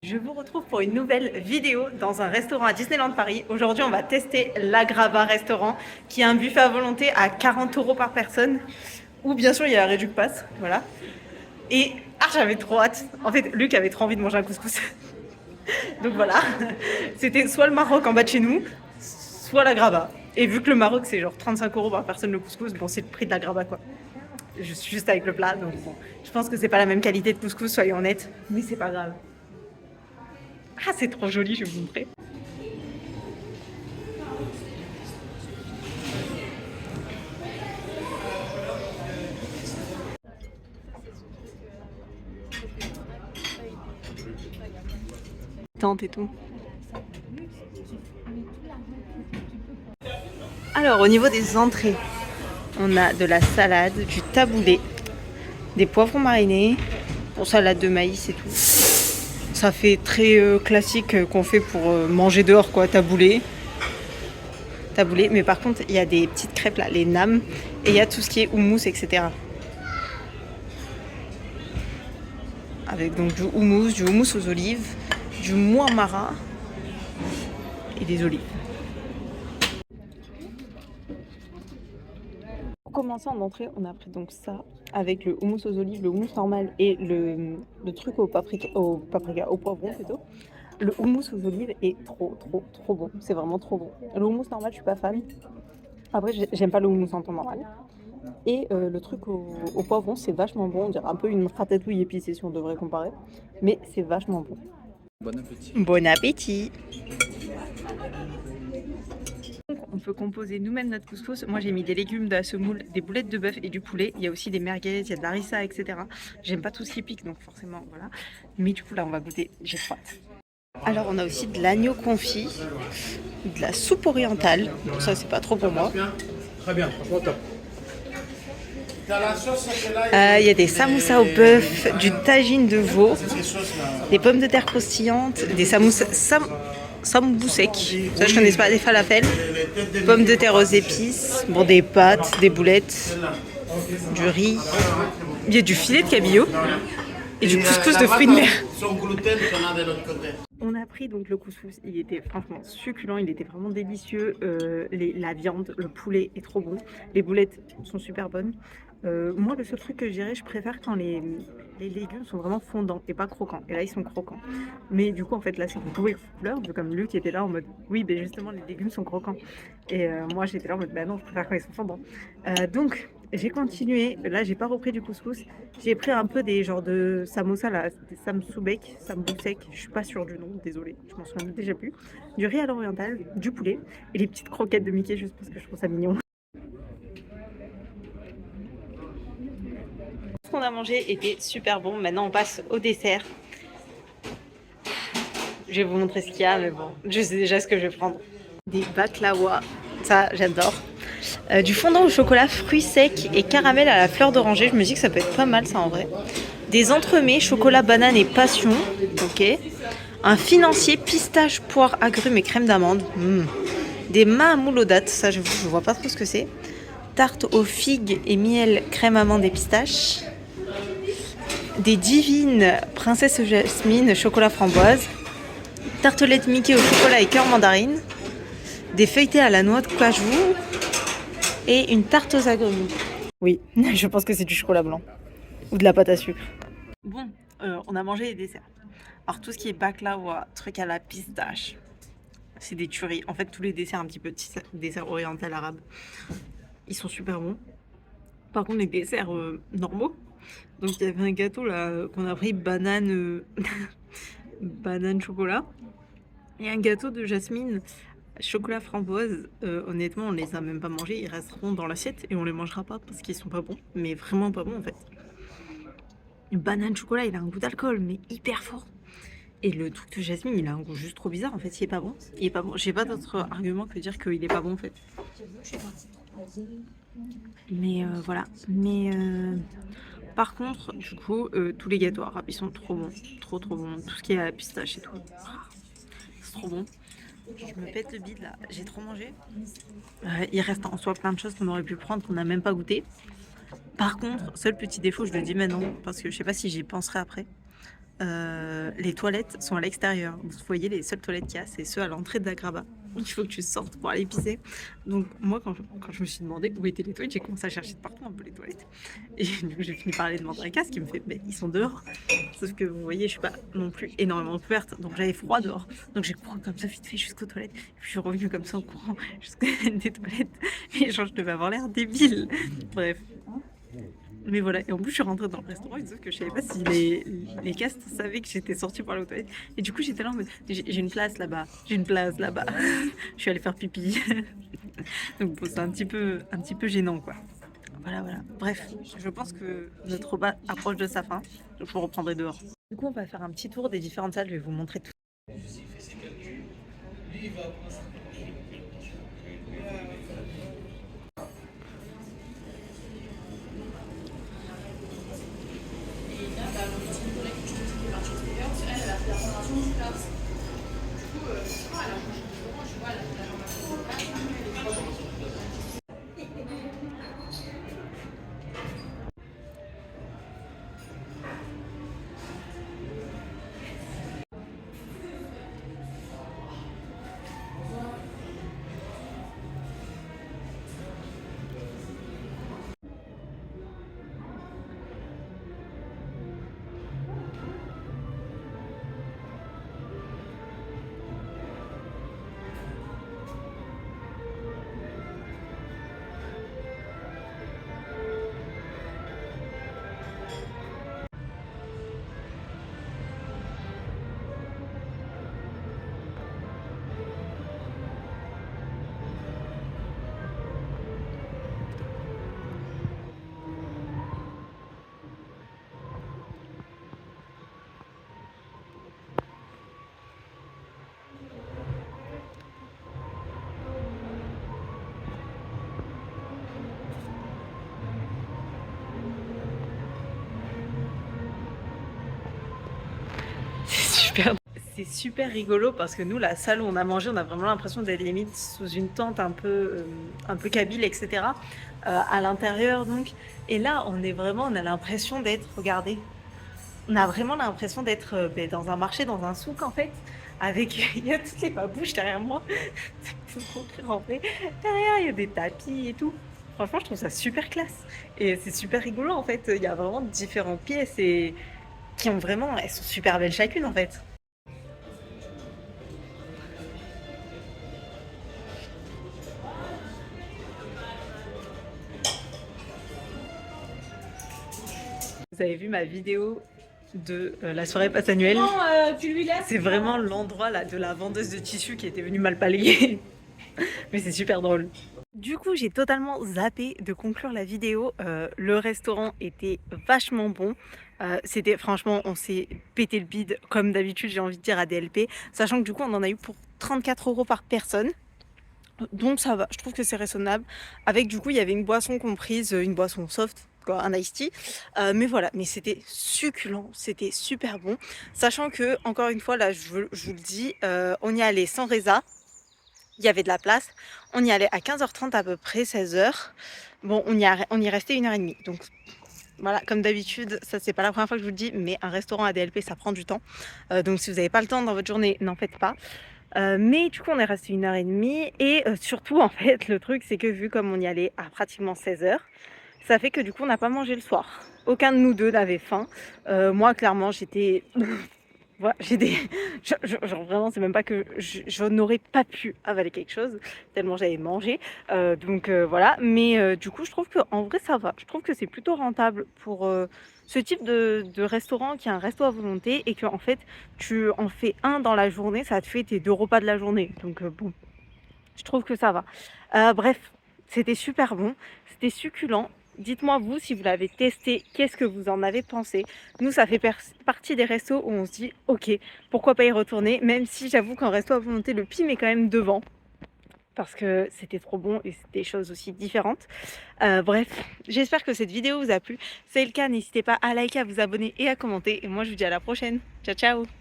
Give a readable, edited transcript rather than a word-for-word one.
Je vous retrouve pour une nouvelle vidéo dans un restaurant à Disneyland Paris. Aujourd'hui, on va tester l'Agrava restaurant, qui est un buffet à volonté à 40 € par personne. Ou bien sûr, il y a la Réduc Pass, voilà. Et j'avais trop hâte. En fait, Luc avait trop envie de manger un couscous. Donc voilà, c'était soit le Maroc en bas de chez nous, soit l'Agrava. Et vu que le Maroc, c'est genre 35 € par personne le couscous, bon, c'est le prix de l'Agrava, quoi. Je suis juste avec le plat, donc bon. Je pense que c'est pas la même qualité de couscous, soyons honnêtes. Mais c'est pas grave. Ah, c'est trop joli, je vais vous montrer. Tente et tout. Alors, au niveau des entrées, on a de la salade, du taboulé, des poivrons marinés, pour salade de maïs et tout. Ça fait très classique qu'on fait pour manger dehors, quoi, taboulé. Taboulé, mais par contre, il y a des petites crêpes là, les nam, et il y a tout ce qui est houmous, etc. Avec donc du houmous aux olives, du mouamara et des olives. Pour commencer en entrée, on a pris donc ça avec le houmous aux olives, le houmous normal et le truc au paprika, au poivron plutôt. Le houmous aux olives est trop bon. C'est vraiment trop bon. Le houmous normal, je suis pas fan. Après, j'aime pas le houmous en temps normal. Et le truc au poivron, c'est vachement bon. On dirait un peu une ratatouille épicée si on devrait comparer. Mais c'est vachement bon. Bon appétit. Bon appétit. On peut composer nous-mêmes notre couscous. Moi, j'ai mis des légumes de la semoule, des boulettes de bœuf et du poulet. Il y a aussi des merguez, il y a de la harissa, etc. J'aime pas tout ce qui pique, donc forcément, voilà. Mais du coup, là, on va goûter. J'ai trop hâte. Alors, on a aussi de l'agneau confit, de la soupe orientale. Bon, ça, c'est pas trop pour moi. Très bien, franchement top. Il y a des samoussas au bœuf, du tagine de veau, des pommes de terre croustillantes, des samous secs. Ça, je connais pas, des falafels, pommes de terre aux épices, bon, des pâtes, des boulettes, du riz. Il y a du filet de cabillaud et du couscous de fruits de mer. On a pris donc le couscous, il était franchement succulent, il était vraiment délicieux. La viande, le poulet est trop bon. Les boulettes sont super bonnes. Moi, le seul truc que je dirais, je préfère quand les légumes sont vraiment fondants et pas croquants. Et là, ils sont croquants. Mais du coup, en fait, là, c'est une double couleur. Comme Luc était là en mode, oui, ben justement, les légumes sont croquants. Et moi, j'étais là en mode, bah non, je préfère quand ils sont fondants. Donc, j'ai continué. Là, j'ai pas repris du couscous. J'ai pris un peu des genres de samosa, là, des samsoubek, sambousek. Je suis pas sûre du nom, désolée, je m'en souviens déjà plus. Du riz à l'oriental, du poulet et les petites croquettes de Mickey juste parce que je trouve ça mignon. Ce qu'on a mangé était super bon. Maintenant, on passe au dessert. Je vais vous montrer ce qu'il y a, mais bon, je sais déjà ce que je vais prendre. Des baklawa, ça j'adore. Du fondant au chocolat, fruits secs et caramel à la fleur d'oranger. Je me dis que ça peut être pas mal ça en vrai. Des entremets, chocolat, banane et passion. Ok. Un financier, pistache, poire, agrumes et crème d'amande. Des mahmoul aux dattes, ça je vois pas trop ce que c'est. Tarte aux figues et miel, crème amande et pistache. Des divines, princesse jasmine, chocolat framboise. Tartelette Mickey au chocolat et cœur mandarine. Des feuilletés à la noix de cajou. Et une tarte aux agrumes. Oui, je pense que c'est du chocolat blanc. Ou de la pâte à sucre. Bon, on a mangé les desserts. Alors tout ce qui est baklawa, truc à la pistache, c'est des tueries. En fait, tous les desserts un petit peu desserts orientaux arabes, ils sont super bons. Par contre, les desserts normaux, donc il y avait un gâteau là qu'on a pris banane, banane chocolat, et un gâteau de jasmine chocolat framboise. Honnêtement, on les a même pas mangés, ils resteront dans l'assiette et on les mangera pas parce qu'ils sont pas bons, mais vraiment pas bons en fait. Une banane chocolat, il a un goût d'alcool, mais hyper fort. Et le truc de jasmine, il a un goût juste trop bizarre. En fait, il est pas bon. Il est pas bon. J'ai pas d'autre argument que dire qu'il est pas bon en fait. Mais voilà. Mais par contre, du coup, tous les gâteaux arabes, ils sont trop bons. Trop bons. Tout ce qui est à la pistache et tout. C'est trop bon. Je me pète le bide là. J'ai trop mangé. Il reste en soi plein de choses qu'on aurait pu prendre, qu'on n'a même pas goûté. Par contre, seul petit défaut, je le dis maintenant, parce que je sais pas si j'y penserai après. les toilettes sont à l'extérieur. Vous voyez, les seules toilettes qu'il y a, c'est ceux à l'entrée de l'Agraba. Il faut que tu sortes pour aller pisser. Donc moi, quand je me suis demandé où étaient les toilettes, j'ai commencé à chercher de partout un peu les toilettes. Et du coup, j'ai fini par aller demander à Cass qui me fait, mais ils sont dehors. Sauf que vous voyez, je suis pas non plus énormément couverte, donc j'avais froid dehors. Donc j'ai couru comme ça vite fait jusqu'aux toilettes. Et puis je suis revenue comme ça en courant jusqu'à des toilettes. Et genre, je devais avoir l'air débile. Bref. Mais voilà, et en plus je suis rentrée dans le restaurant, sauf que je savais pas si les castes savaient que j'étais sortie pour aller aux toilettes. Et du coup j'étais là en mode, j'ai une place là-bas, j'ai une place là-bas. Je suis allée faire pipi. Donc bon, c'est un petit peu gênant quoi. Voilà, voilà. Bref, je pense que notre repas approche de sa fin. Je vous reprendrai dehors. Du coup on va faire un petit tour des différentes salles, je vais vous montrer tout. C'est super rigolo parce que nous, la salle où on a mangé, on a vraiment l'impression d'être limite sous une tente un peu kabyle, etc. À l'intérieur donc. Et là, on a l'impression d'être, regardez, on a vraiment l'impression d'être dans un marché, dans un souk en fait. Avec, il y a toutes les babouches derrière moi. C'est trop clair, en fait. Derrière, il y a des tapis et tout. Franchement, je trouve ça super classe. Et c'est super rigolo en fait. Il y a vraiment différentes pièces et qui ont vraiment, elles sont super belles chacune en fait. Vous avez vu ma vidéo de la soirée passe annuelle. C'est vraiment l'endroit là de la vendeuse de tissus qui était venue mal balayer. Mais c'est super drôle. Du coup, j'ai totalement zappé de conclure la vidéo. Le restaurant était vachement bon. C'était franchement, on s'est pété le bide comme d'habitude, j'ai envie de dire à DLP. Sachant que du coup, on en a eu pour 34 € par personne. Donc ça va, je trouve que c'est raisonnable. Avec du coup, il y avait une boisson comprise, une boisson soft, quoi, un iced tea. Mais voilà, mais c'était succulent, c'était super bon. Sachant que, encore une fois, là, je vous le dis, on y allait sans résa. Il y avait de la place. On y allait à 15h30 à peu près, 16h. Bon, on y restait 1h30. Donc voilà, comme d'habitude, ça c'est pas la première fois que je vous le dis, mais un restaurant à DLP, ça prend du temps. Donc si vous n'avez pas le temps dans votre journée, n'en faites pas. Mais du coup on est resté 1h30 et surtout en fait le truc c'est que vu comme on y allait à pratiquement 16h, ça fait que du coup on n'a pas mangé le soir. Aucun de nous deux n'avait faim. Moi clairement j'étais... voilà, genre vraiment c'est même pas que je n'aurais pas pu avaler quelque chose tellement j'avais mangé. Donc voilà, mais du coup je trouve que en vrai ça va. Je trouve que c'est plutôt rentable pour ce type de restaurant qui est un resto à volonté et que en fait tu en fais un dans la journée, ça te fait tes 2 repas de la journée. Donc bon, je trouve que ça va. Bref, c'était super bon, c'était succulent. Dites-moi vous si vous l'avez testé, qu'est-ce que vous en avez pensé. Nous ça fait partie des restos où on se dit ok, pourquoi pas y retourner, même si j'avoue qu'en resto à volonté le PIM est quand même devant. Parce que c'était trop bon et c'était des choses aussi différentes. Bref, j'espère que cette vidéo vous a plu. Si c'est le cas, n'hésitez pas à liker, à vous abonner et à commenter. Et moi je vous dis à la prochaine. Ciao ciao.